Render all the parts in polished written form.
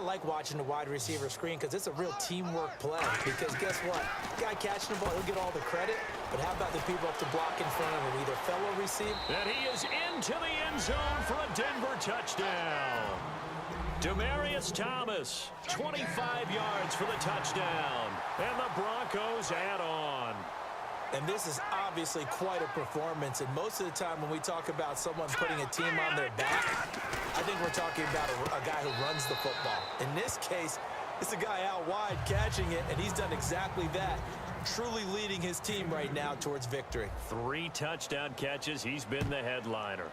I like watching the wide receiver screen because it's a real teamwork play. Because guess what? The guy catching the ball, he'll get all the credit. But how about the people up to block in front of him, either fellow receiver? And he is into the end zone for a Denver touchdown. Demaryius Thomas, 25 yards for the touchdown. And the Broncos add on. And this is obviously quite a performance. And most of the time when we talk about someone putting a team on their back, I think we're talking about a guy who runs the football. In this case, it's a guy out wide catching it, and he's done exactly that. Truly leading his team right now towards victory. 3 touchdown catches. He's been the headliner.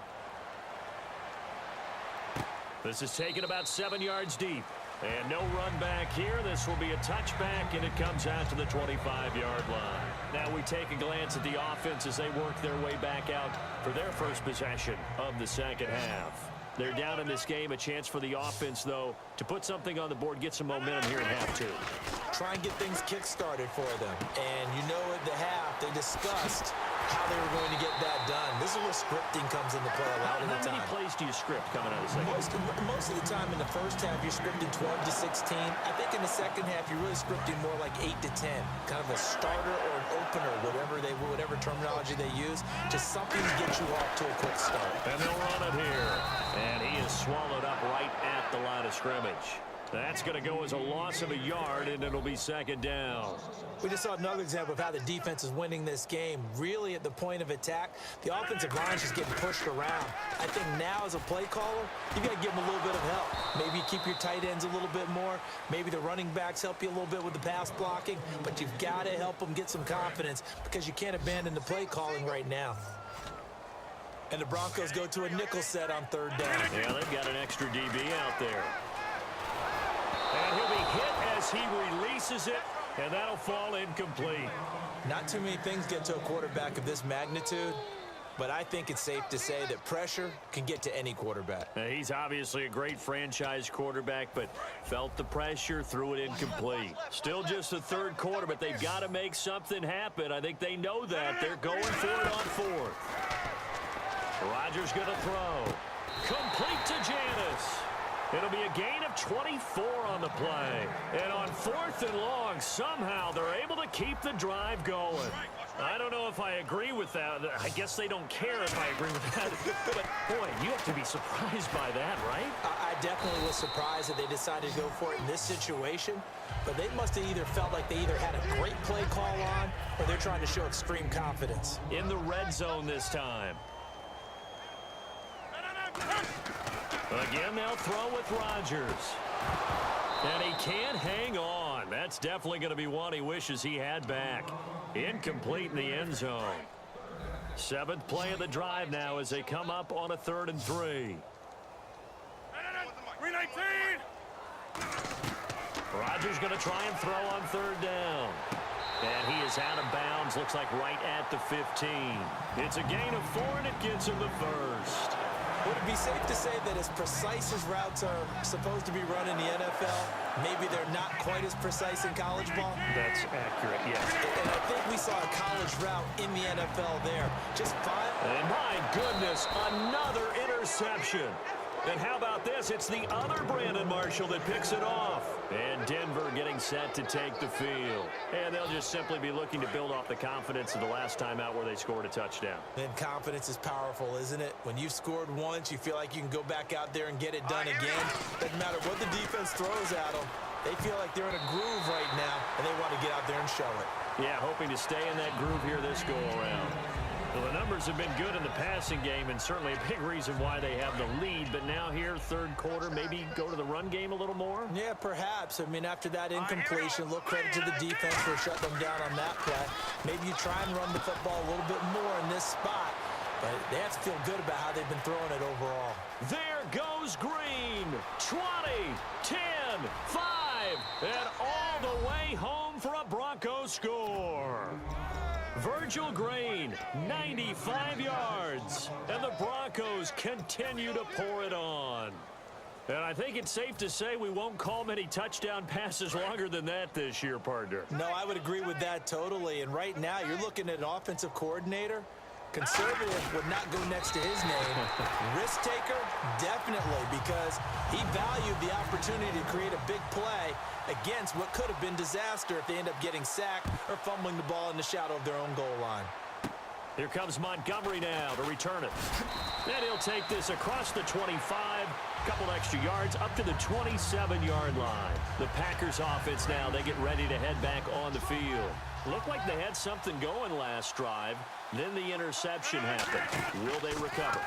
This is taken about 7 yards deep. And no run back here. This will be a touchback, and it comes out to the 25-yard line. Now we take a glance at the offense as they work their way back out for their first possession of the second half. They're down in this game. A chance for the offense, though, to put something on the board, get some momentum here in half 2. Try and get things kick-started for them. And you know at the half, they discussed how they were going to get that done. This is where scripting comes into play a lot of the time. How many plays do you script coming out of the second? Most of the time in the first half, you're scripting 12 to 16. I think in the second half, you're really scripting more like 8 to 10. Kind of a starter or an opener, whatever terminology they use. Just something to get you off to a quick start. And they'll run it here. And he is swallowed up right at the line of scrimmage. That's going to go as a loss of a yard, and it'll be second down. We just saw another example of how the defense is winning this game. Really at the point of attack, the offensive line is just getting pushed around. I think now as a play caller, you got to give them a little bit of help. Maybe keep your tight ends a little bit more. Maybe the running backs help you a little bit with the pass blocking. But you've got to help them get some confidence because you can't abandon the play calling right now. And the Broncos go to a nickel set on third down. Yeah, they've got an extra DB out there. And he'll be hit as he releases it, and that'll fall incomplete. Not too many things get to a quarterback of this magnitude, but I think it's safe to say that pressure can get to any quarterback. Now, he's obviously a great franchise quarterback, but felt the pressure, threw it incomplete. Still just the third quarter, but they've got to make something happen. I think they know that. They're going for it on fourth. Rodgers going to throw. Complete to Janis. It'll be a gain of 24 on the play. And on 4th and long, somehow they're able to keep the drive going. I don't know if I agree with that. I guess they don't care if I agree with that. But, boy, you have to be surprised by that, right? I definitely was surprised that they decided to go for it in this situation. But they must have either felt like they either had a great play call on or they're trying to show extreme confidence. In the red zone this time. Again, they'll throw with Rodgers. And he can't hang on. That's definitely going to be one he wishes he had back. Incomplete in the end zone. 7th play of the drive now as they come up on a 3rd and 3. 319. Rodgers going to try and throw on 3rd down. And he is out of bounds. Looks like right at the 15. It's a gain of 4, and it gets him the first. Would it be safe to say that as precise as routes are supposed to be run in the NFL, maybe they're not quite as precise in college ball? That's accurate, yes. And I think we saw a college route in the NFL there. Just fine. And my goodness, another interception. And how about this? It's the other Brandon Marshall that picks it off. And Denver getting set to take the field. And they'll just simply be looking to build off the confidence of the last time out where they scored a touchdown. And confidence is powerful, isn't it? When you've scored once, you feel like you can go back out there and get it done again. Doesn't matter what the defense throws at them. They feel like they're in a groove right now, and they want to get out there and show it. Yeah, hoping to stay in that groove here this go-around. Well, the numbers have been good in the passing game, and certainly a big reason why they have the lead. But now here, 3rd quarter, maybe go to the run game a little more? Yeah, perhaps. I mean, after that incompletion, a little credit to the defense for shutting them down on that play. Maybe you try and run the football a little bit more in this spot. But they have to feel good about how they've been throwing it overall. There goes Green. 20, 10, 5, and all the way home for a Broncos score. Virgil Green, 95 yards. And the Broncos continue to pour it on. And I think it's safe to say we won't call many touchdown passes longer than that this year, partner. No, I would agree with that totally. And right now, you're looking at an offensive coordinator Conservative would not go next to his name. Risk taker, definitely, because he valued the opportunity to create a big play against what could have been disaster if they end up getting sacked or fumbling the ball in the shadow of their own goal line. Here comes Montgomery now to return it. And he'll take this across the 25, couple extra yards up to the 27-yard line. The Packers offense now, they get ready to head back on the field. Looked like they had something going last drive. Then the interception happened. Will they recover?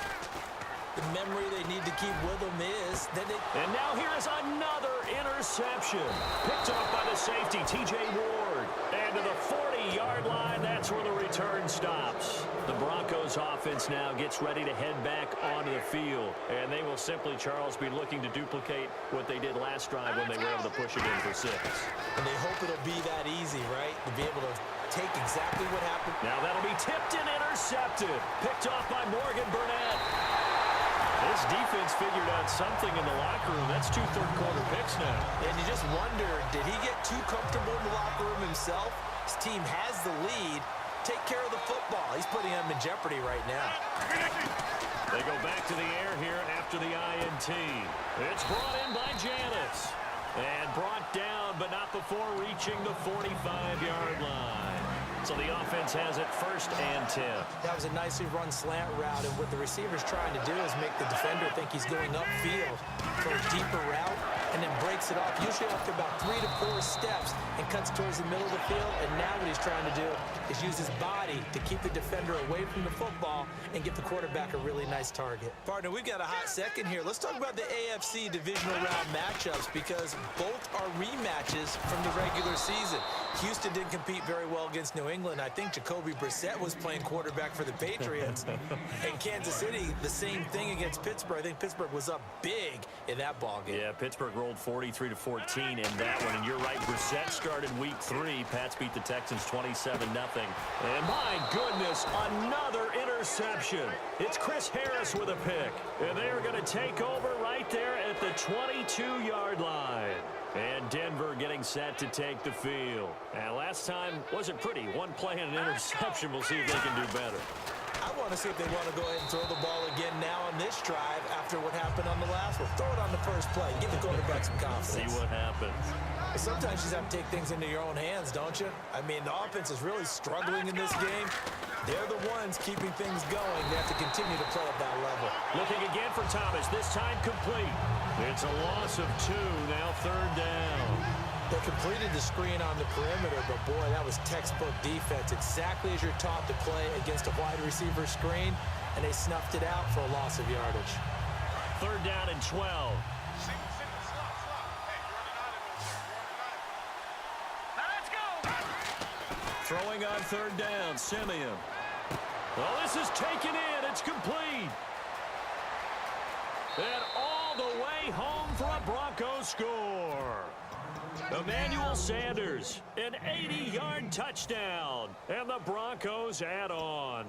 The memory they need to keep with them is that they... And now here is another interception. Picked off by the safety, T.J. Ward. And to the 40-yard line, that's where the return stops. The Broncos offense now gets ready to head back onto the field. And they will simply, Charles, be looking to duplicate what they did last drive when they were able to push it in for 6. And they hope it'll be that easy, right? To be able to take exactly what happened. Now that'll be tipped and intercepted. Picked off by Morgan Burnett. This defense figured out something in the locker room. That's 2 third-quarter picks now. And you just wonder, did he get too comfortable in the locker room himself? His team has the lead. Take care of the football. He's putting them in jeopardy right now. They go back to the air here after the INT. It's brought in by Janis. And brought down, but not before reaching the 45-yard line. So the offense has it 1st and 10. That was a nicely run slant route, and what the receiver's trying to do is make the defender think he's going upfield for a deeper route, and then breaks it off, usually after about 3 to 4 steps, and cuts towards the middle of the field. And now what he's trying to do is use his body to keep the defender away from the football and give the quarterback a really nice target. Partner, we've got a hot second here. Let's talk about the AFC divisional round matchups, because both are rematches from the regular season. Houston didn't compete very well against New England. I think Jacoby Brissett was playing quarterback for the Patriots. And Kansas City, the same thing against Pittsburgh. I think Pittsburgh was up big in that ballgame. Yeah, Pittsburgh rolled 43-14 in that one. And you're right, Brissett started week 3. Pats beat the Texans 27-0. And my goodness, another interception. It's Chris Harris with a pick. And they are going to take over right there at the 22-yard line. And Denver getting set to take the field. And last time wasn't pretty. One play and an interception. We'll see if they can do better. I want to see if they want to go ahead and throw the ball again now on this drive after what happened on the last one. Throw it on the first play. Give the quarterback some confidence. See what happens. But sometimes you just have to take things into your own hands, don't you? I mean, the offense is really struggling in this game. They're the ones keeping things going. They have to continue to play at that level. Looking again for Thomas. This time complete. It's a loss of 2. Now 3rd down. They completed the screen on the perimeter, but boy, that was textbook defense. Exactly as you're taught to play against a wide receiver screen, and they snuffed it out for a loss of yardage. 3rd down and 12. Throwing on 3rd down, Simeon. Well, this is taken in. It's complete. And all the way home for a Broncos score. Emmanuel Sanders, an 80-yard touchdown. And the Broncos add on.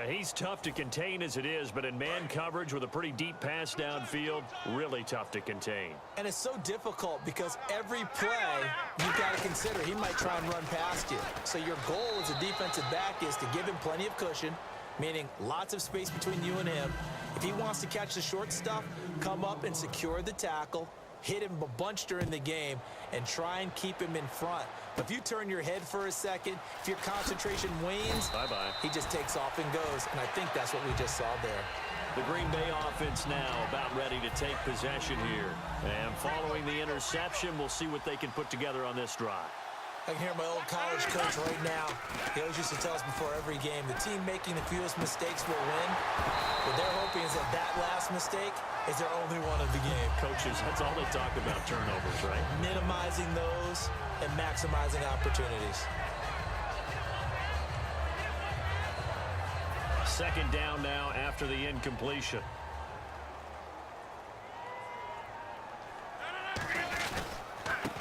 He's tough to contain as it is, but in man coverage with a pretty deep pass downfield, really tough to contain. And it's so difficult because every play you've got to consider he might try and run past you. So your goal as a defensive back is to give him plenty of cushion, meaning lots of space between you and him. If he wants to catch the short stuff, come up and secure the tackle, hit him a bunch during the game, and try and keep him in front. But if you turn your head for a second, if your concentration wanes, bye-bye. He just takes off and goes, and I think that's what we just saw there. The Green Bay offense now about ready to take possession here. And following the interception, we'll see what they can put together on this drive. I can hear my old college coach right now. He always used to tell us before every game, the team making the fewest mistakes will win. What they're hoping is that that last mistake is their only one of the game. Coaches, that's all they talk about, turnovers, right? Minimizing those and maximizing opportunities. 2nd down now after the incompletion.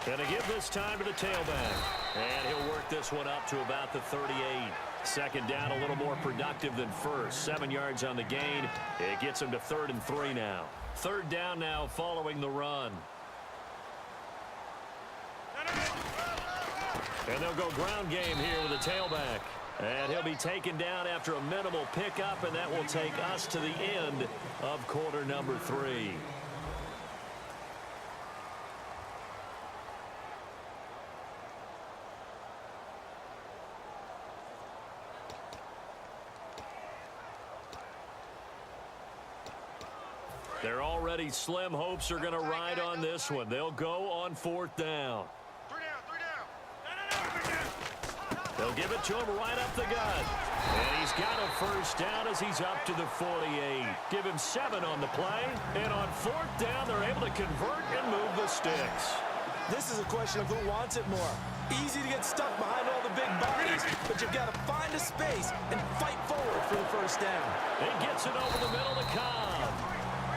Gonna give this time to the tailback. And he'll work this one up to about the 38. 2nd down, a little more productive than first. 7 yards on the gain. It gets him to 3rd and 3 now. 3rd down now following the run. And they'll go ground game here with a tailback. And he'll be taken down after a minimal pickup, and that will take us to the end of quarter number 3. Their already slim hopes are going to ride on this one. They'll go on 4th down. They'll give it to him right up the gut. And he's got a first down as he's up to the 48. Give him 7 on the play. And on 4th down, they're able to convert and move the sticks. This is a question of who wants it more. Easy to get stuck behind all the big bodies, but you've got to find a space and fight forward for the first down. He gets it over the middle to Cobb.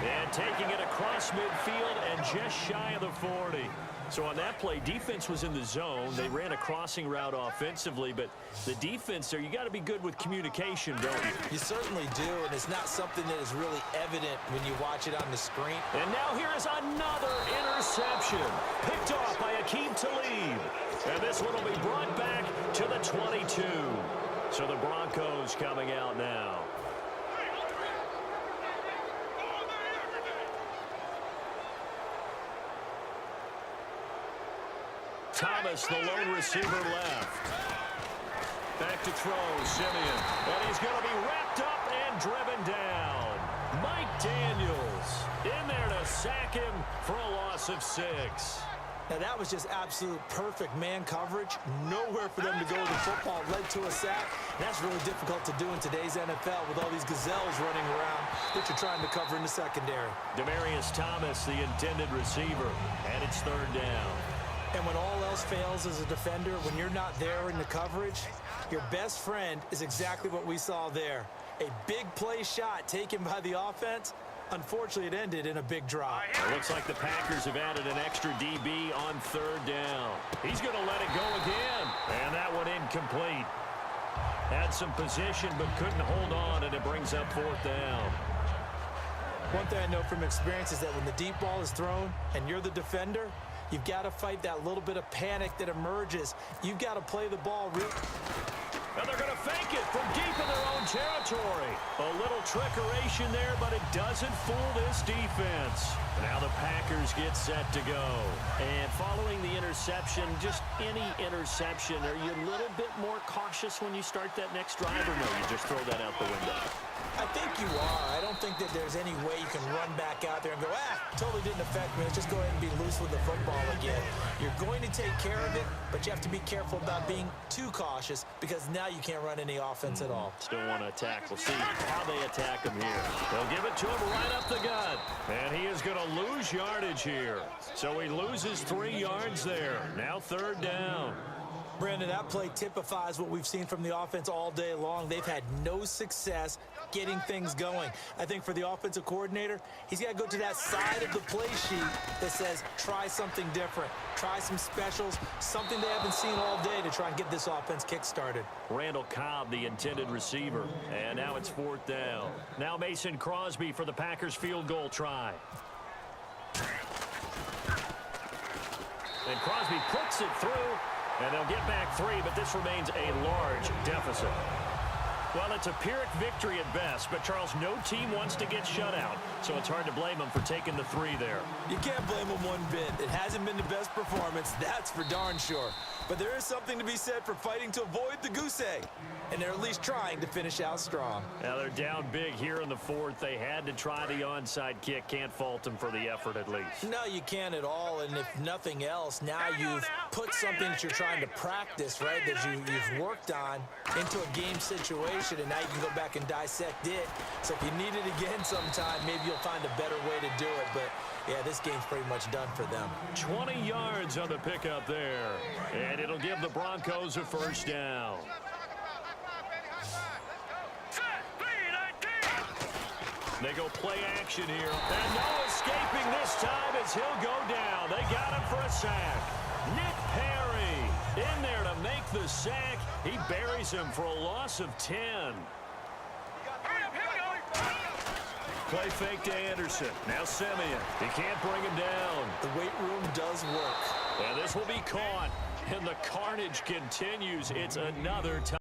And taking it across midfield and just shy of the 40. So on that play, defense was in the zone. They ran a crossing route offensively, but the defense there, you got to be good with communication, don't you? You certainly do, and it's not something that is really evident when you watch it on the screen. And now here is another interception. Picked off by Akeem Talib. And this one will be brought back to the 22. So the Broncos coming out now. Thomas, the lone receiver, left. Back to throw, Simeon. And he's going to be wrapped up and driven down. Mike Daniels in there to sack him for a loss of 6. Now, that was just absolute perfect man coverage. Nowhere for them to go with the football. Led to a sack. And that's really difficult to do in today's NFL with all these gazelles running around that you're trying to cover in the secondary. Demaryius Thomas, the intended receiver. And it's 3rd down. And when all else fails as a defender, when you're not there in the coverage, your best friend is exactly what we saw there. A big play shot taken by the offense. Unfortunately, it ended in a big drop. It looks like the Packers have added an extra DB on 3rd down. He's going to let it go again. And that one incomplete. Had some position but couldn't hold on, and it brings up 4th down. One thing I know from experience is that when the deep ball is thrown and you're the defender, you've got to fight that little bit of panic that emerges. You've got to play the ball real. And they're going to fake it from deep in their own territory. A little trickeration there, but it doesn't fool this defense. Now the Packers get set to go. And following the interception, just any interception, are you a little bit more cautious when you start that next drive, or no, you just throw that out the window? I think you are. I don't think that there's any way you can run back out there and go, totally didn't affect me. Let's just go ahead and be loose with the football again. You're going to take care of it, but you have to be careful about being too cautious because now you can't run any offense at all. Still want to attack. We'll see how they attack him here. They'll give it to him right up the gut. And he is going to lose yardage here. So he loses 3 yards there. Now 3rd down. Brandon, that play typifies what we've seen from the offense all day long. They've had no success getting things going. I think for the offensive coordinator, he's got to go to that side of the play sheet that says, try something different. Try some specials, something they haven't seen all day to try and get this offense kick-started. Randall Cobb, the intended receiver. And now it's 4th down. Now Mason Crosby for the Packers field goal try. And Crosby puts it through. And they'll get back 3, but this remains a large deficit. Well, it's a Pyrrhic victory at best, but, Charles, no team wants to get shut out, so it's hard to blame them for taking the 3 there. You can't blame them one bit. It hasn't been the best performance, that's for darn sure. But there is something to be said for fighting to avoid the goose egg, and they're at least trying to finish out strong. Now, they're down big here in the 4th. They had to try the onside kick. Can't fault them for the effort, at least. No, you can't at all, and if nothing else, now you've put something that you're trying to practice, right, that you've worked on into a game situation, and now you can go back and dissect it. So if you need it again sometime, maybe you'll find a better way to do it, but yeah, this game's pretty much done for them. 20 yards on the pickup there, and it'll give the Broncos a first down. They go play action here, and no escaping this time as he'll go down. They got him for a sack. Nick Perry in there to make the sack. He buries him for a loss of 10. Play fake to Anderson. Now Simeon. He can't bring him down. The weight room does work. And this will be caught. And the carnage continues. It's another time.